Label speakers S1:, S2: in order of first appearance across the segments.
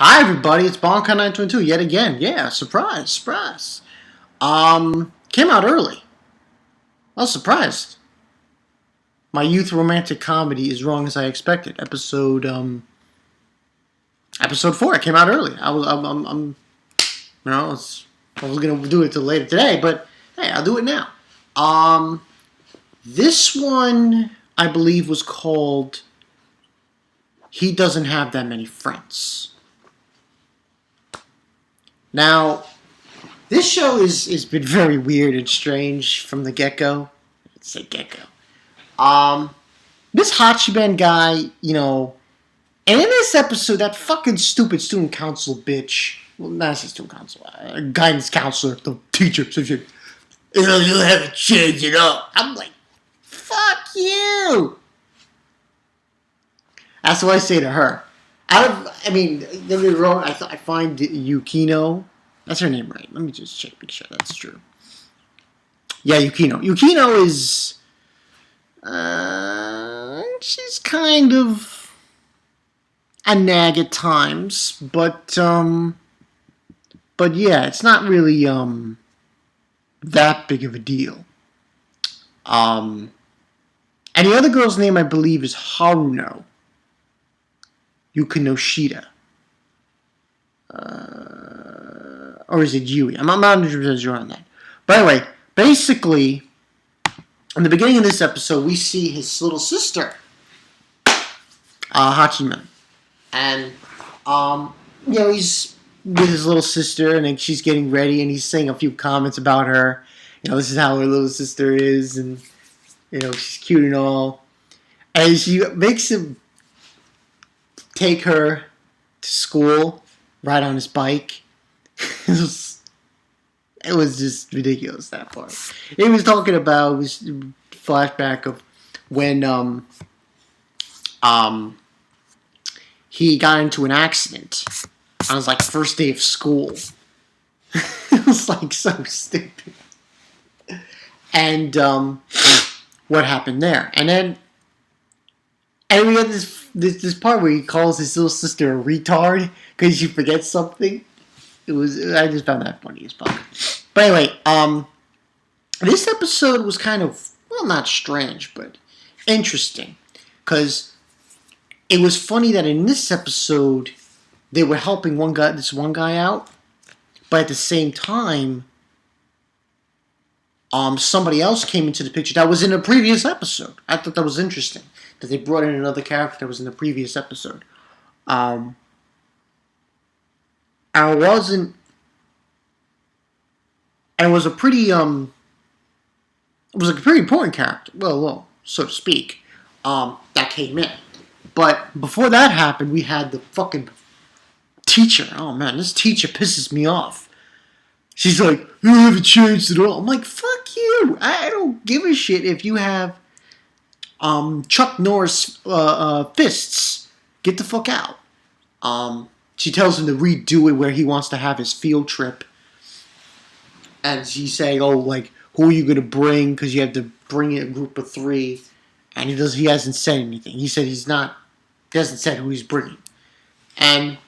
S1: Hi everybody, it's Bonka922 yet again. Yeah, surprise. Came out early. I was surprised. My youth romantic comedy is wrong as I expected. Episode 4 came out early. I was gonna do it till later today, but hey, I'll do it now. This one I believe was called "He Doesn't Have That Many Friends." Now, this show has been very weird and strange from the get-go. Let's say get-go. This Hachiman guy, and in this episode, that fucking stupid student council bitch, well, not student council, guidance counselor, the teacher, so you haven't changed it up. I'm like, fuck you. That's what I say to her. Don't get me wrong, I find Yukino, that's her name, right? Let me just make sure that's true. Yeah, Yukino. Yukino is, she's kind of a nag at times, but yeah, it's not really, that big of a deal. And the other girl's name, I believe, is Haruno. Yukinoshita. Or is it Yui? I'm not 100% sure on that. But anyway, basically, in the beginning of this episode, we see his little sister, Hachiman. And, he's with his little sister, and then she's getting ready, and he's saying a few comments about her. This is how her little sister is, and, she's cute and all. And she makes him take her to school, ride on his bike. It was just ridiculous, that part. He was talking about this flashback of when he got into an accident on his first day of school. It was so stupid. And what happened there? And we had this part where he calls his little sister a retard because she forgets something. I just found that funny as fuck. But anyway, this episode was kind of, well, not strange, but interesting. Because it was funny that in this episode, they were helping this one guy out. But at the same time, somebody else came into the picture that was in a previous episode. I thought that was interesting, that they brought in another character that was in the previous episode. It was a pretty important character, well, so to speak, that came in. But before that happened, we had the fucking teacher. Oh man, this teacher pisses me off. She's like, you haven't changed at all. I'm like, fuck you. I don't give a shit if you have Chuck Norris fists. Get the fuck out. She tells him to redo it where he wants to have his field trip. And she's saying, who are you going to bring? Because you have to bring in a group of 3. And he hasn't said anything. He said he hasn't said who he's bringing. And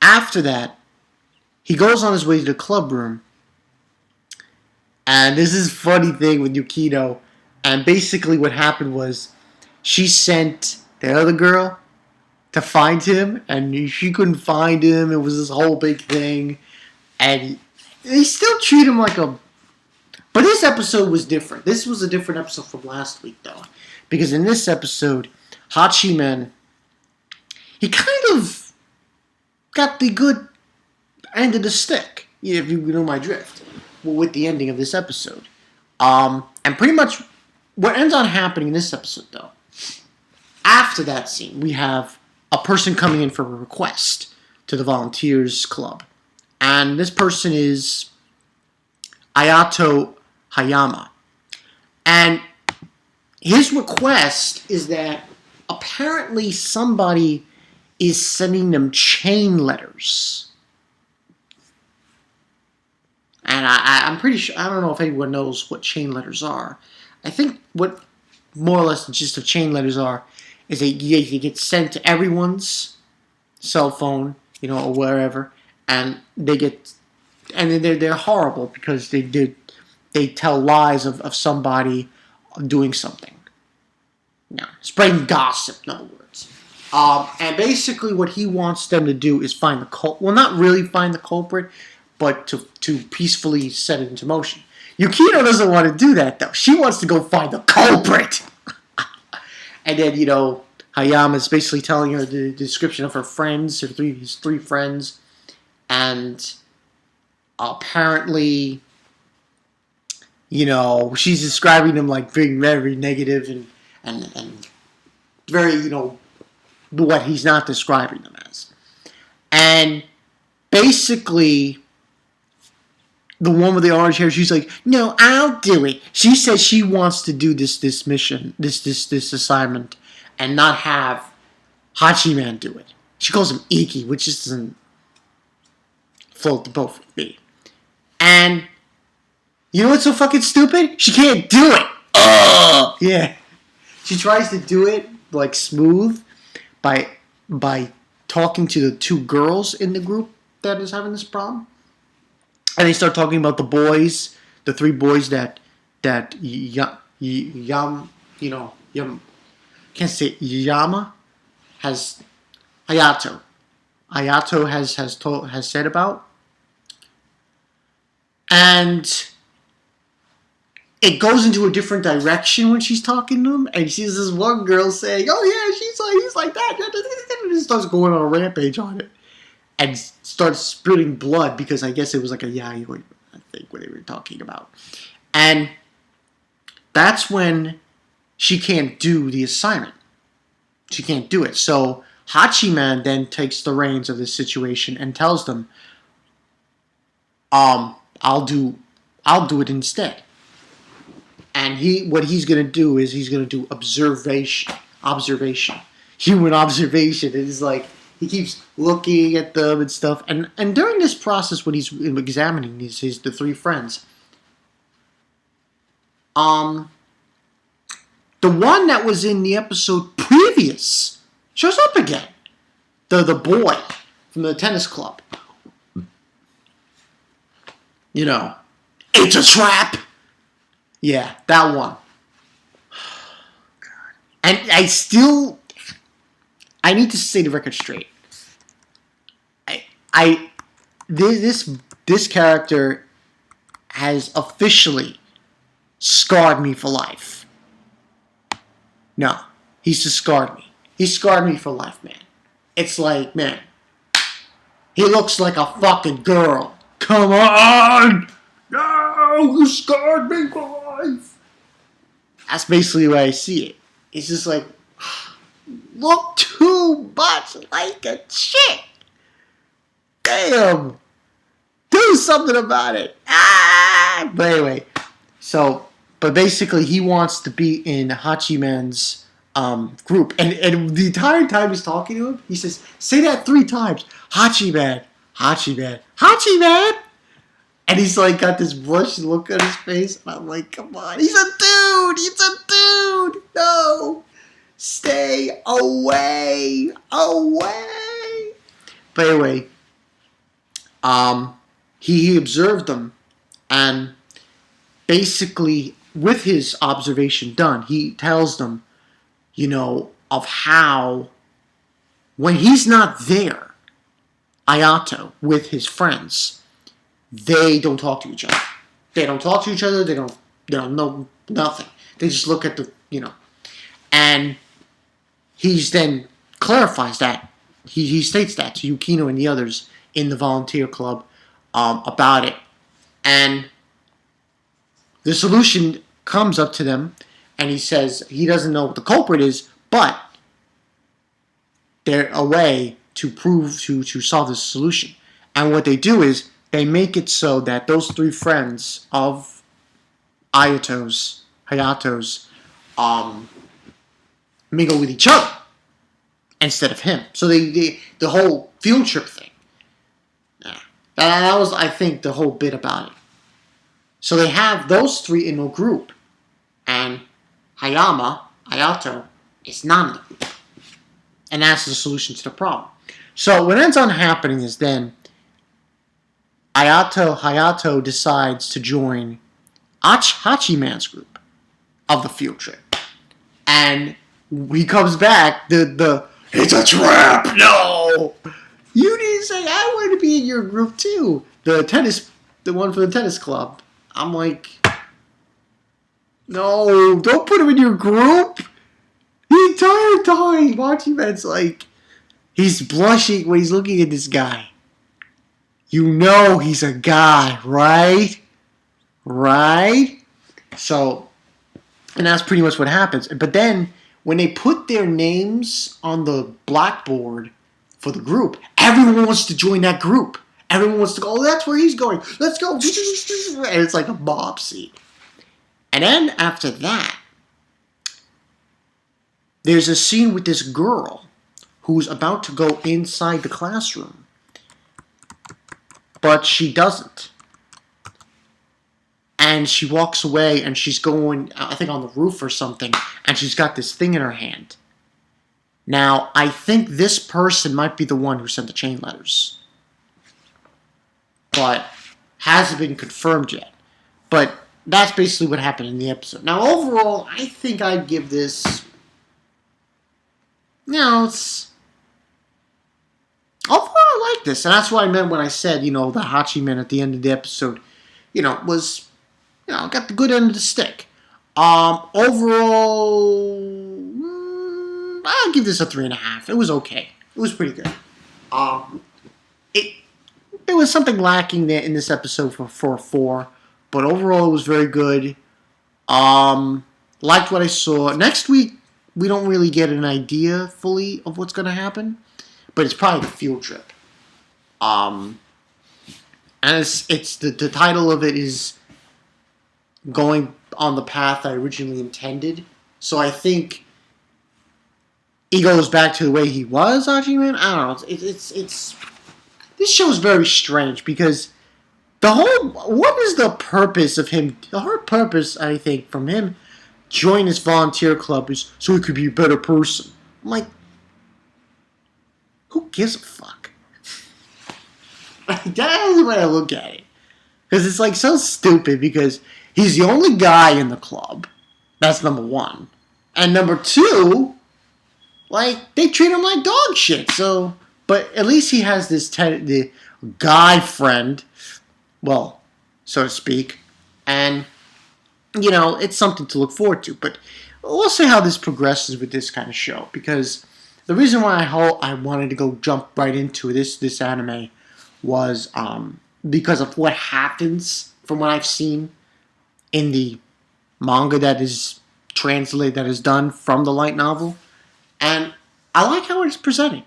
S1: after that, he goes on his way to the club room. And this is a funny thing with Yukino. And basically what happened was she sent the other girl to find him, and she couldn't find him. It was this whole big thing. And they still treat him like a... But this episode was different. This was a different episode from last week, though. Because in this episode, Hachiman, he kind of got the good end of the stick, if you know my drift, with the ending of this episode. And pretty much what ends on happening in this episode, though, after that scene, we have a person coming in for a request to the Volunteers Club. And this person is Ayato Hayama. And his request is that apparently somebody is sending them chain letters. And I'm pretty sure, I don't know if anyone knows what chain letters are. I think what more or less the gist of chain letters are is they get sent to everyone's cell phone, or wherever, and they get, and they're horrible because they tell lies of somebody doing something. No, spreading gossip, in other words. And basically, what he wants them to do is find the culprit. Well, not really find the culprit, but to peacefully set it into motion. Yukino doesn't want to do that, though. She wants to go find the culprit. And then, Hayama's basically telling her the description of her friends, his three friends. And apparently, she's describing them like being very negative and very, what he's not describing them as. And basically, the one with the orange hair, she's like, no, I'll do it. She says she wants to do this mission, this assignment, and not have Hachiman do it. She calls him Iki, which just doesn't float the boat for me. And you know what's so fucking stupid? She can't do it. Yeah. She tries to do it like smooth by talking to the two girls in the group that is having this problem. And they start talking about the boys, the three boys that can't say Yama has Hayato has said about. And it goes into a different direction when she's talking to him, and she's this one girl saying, "Oh yeah, he's like that," and it starts going on a rampage on it, and starts spitting blood because I guess it was like a yaoi, I think, what they were talking about, and that's when she can't do the assignment. She can't do it, so Hachiman then takes the reins of this situation and tells them, I'll do it instead." And what he's going to do is he's going to do observation, human observation. And it's like he keeps looking at them and stuff. And during this process, when he's examining the three friends, the one that was in the episode previous shows up again. The boy from the tennis club. It's a trap. Yeah, that one. God. And I need to say the record straight. This character has officially scarred me for life. No, he's just scarred me. He scarred me for life, man. It's like, man, he looks like a fucking girl. Come on! No, you scarred me for life. That's basically the way I see it. It's just like, look too much like a chick. Damn. Do something about it. But anyway, but basically he wants to be in Hachiman's group. And the entire time he's talking to him, he says, say that 3 times. Hachiman, Hachiman, Hachiman. And he's like got this blush look on his face. And I'm like, come on. He's a dude. He's a dude. No. Stay away. Away. But anyway, he observed them. And basically, with his observation done, he tells them, of how when he's not there, Ayato, with his friends, they don't talk to each other. They don't talk to each other. They don't know nothing. They just look at and he's then clarifies that. He states that to Yukino and the others in the volunteer club about it. And the solution comes up to them, and he says he doesn't know what the culprit is, but there's a way to solve this solution. And what they do is they make it so that those 3 friends of Hayato's mingle with each other instead of him. So the whole field trip thing. Yeah. That was, I think, the whole bit about it. So they have those 3 in a group, and Hayato, is not in the group. And that's the solution to the problem. So what ends on happening is then Hayato decides to join Hachiman's group of the field trip. And he comes back, it's a trap! No! You didn't say I wanted to be in your group too. The one for the tennis club. I'm like, no, don't put him in your group. The entire time, Hachiman's like, he's blushing when he's looking at this guy. You know he's a guy, right? Right? So, and that's pretty much what happens. But then, when they put their names on the blackboard for the group, everyone wants to join that group. Everyone wants to go, oh, that's where he's going. Let's go. And it's like a mob scene. And then, after that, there's a scene with this girl who's about to go inside the classroom. But she doesn't. And she walks away and she's going, I think, on the roof or something, and she's got this thing in her hand. Now, I think this person might be the one who sent the chain letters. But hasn't been confirmed yet. But that's basically what happened in the episode. Now, overall, I think I'd give this... it's... Overall, I like this. And that's what I meant when I said, the Hachiman at the end of the episode, was... got the good end of the stick. Overall, I'll give this a 3.5. It was okay. It was pretty good. There was something lacking there in this episode for a 4, but overall it was very good. Liked what I saw. Next week, we don't really get an idea fully of what's going to happen, but it's probably the field trip. And it's the title of it is going on the path I originally intended. So I think he goes back to the way he was, Hachiman. I don't know. It's this show is very strange because what is the purpose of him? The whole purpose, I think, from him joining this volunteer club is so he could be a better person. I'm like, who gives a fuck? That is the way I look at it. Because it's like so stupid because he's the only guy in the club. That's number one. And number two, like, they treat him like dog shit. So, but at least he has this the guy friend, well, so to speak. And, it's something to look forward to. But we'll see how this progresses with this kind of show. Because the reason why I wanted to go jump right into this anime was because of what happens from what I've seen in the manga that is translated, that is done from the light novel. And I like how it's presented.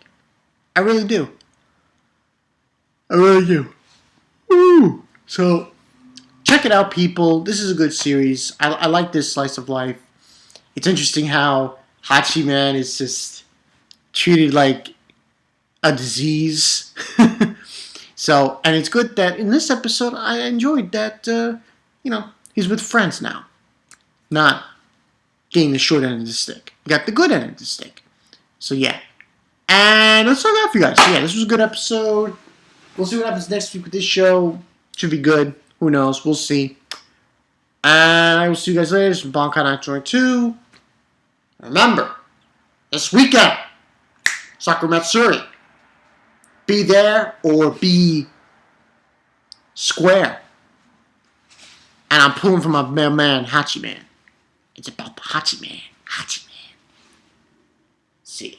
S1: I really do. I really do. Woo! So, check it out, people. This is a good series. I like this slice of life. It's interesting how Hachiman is just treated like a disease. So, and it's good that in this episode, I enjoyed that, he's with friends now. Not getting the short end of the stick. He got the good end of the stick. So, yeah. And that's all I got for you guys. So, yeah, this was a good episode. We'll see what happens next week with this show. Should be good. Who knows? We'll see. And I will see you guys later. This is Bankai Night Joint 2. Remember, this weekend, Sakura be there or be square. And I'm pulling from my man, Hachiman. It's about the Hachiman. See ya.